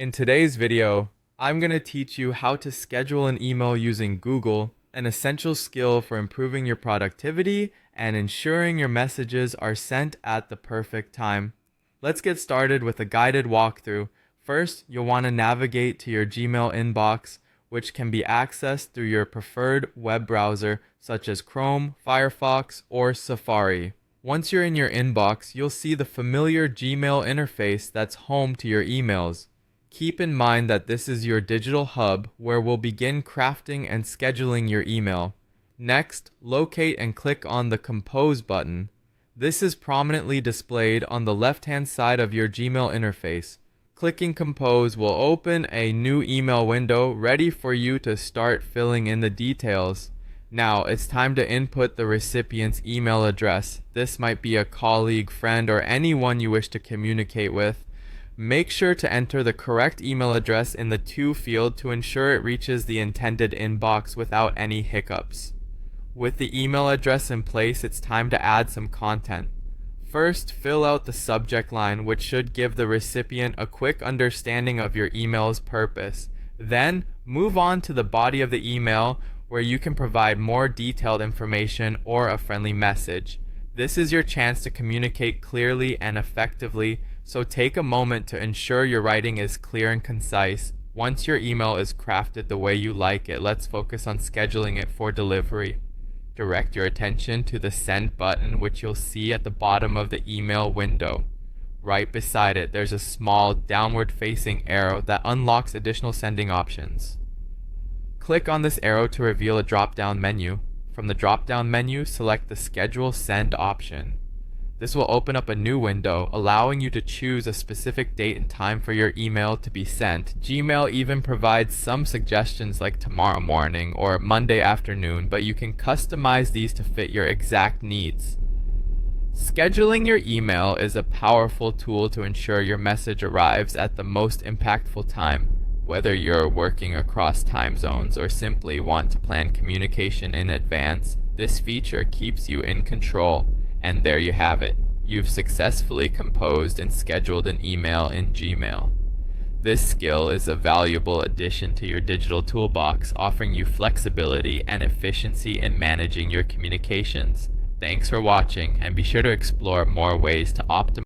In today's video, I'm going to teach you how to schedule an email using Google, an essential skill for improving your productivity and ensuring your messages are sent at the perfect time. Let's get started with a guided walkthrough. First, you'll want to navigate to your Gmail inbox, which can be accessed through your preferred web browser such as Chrome, Firefox, or Safari. Once you're in your inbox, you'll see the familiar Gmail interface that's home to your emails. Keep in mind that this is your digital hub where we'll begin crafting and scheduling your email. Next, locate and click on the Compose button. This is prominently displayed on the left-hand side of your Gmail interface. Clicking Compose will open a new email window ready for you to start filling in the details. Now, it's time to input the recipient's email address. This might be a colleague, friend, or anyone you wish to communicate with. Make sure to enter the correct email address in the To field to ensure it reaches the intended inbox without any hiccups. With the email address in place, it's time to add some content. First, fill out the subject line, which should give the recipient a quick understanding of your email's purpose. Then, move on to the body of the email, where you can provide more detailed information or a friendly message. This is your chance to communicate clearly and effectively, so take a moment to ensure your writing is clear and concise. Once your email is crafted the way you like it, let's focus on scheduling it for delivery. Direct your attention to the Send button, which you'll see at the bottom of the email window. Right beside it, there's a small downward-facing arrow that unlocks additional sending options. Click on this arrow to reveal a drop-down menu. From the drop-down menu, select the Schedule Send option. This will open up a new window, allowing you to choose a specific date and time for your email to be sent. Gmail even provides some suggestions like tomorrow morning or Monday afternoon, but you can customize these to fit your exact needs. Scheduling your email is a powerful tool to ensure your message arrives at the most impactful time. Whether you're working across time zones or simply want to plan communication in advance, this feature keeps you in control. And there you have it. You've successfully composed and scheduled an email in Gmail. This skill is a valuable addition to your digital toolbox, offering you flexibility and efficiency in managing your communications. Thanks for watching, and be sure to explore more ways to optimize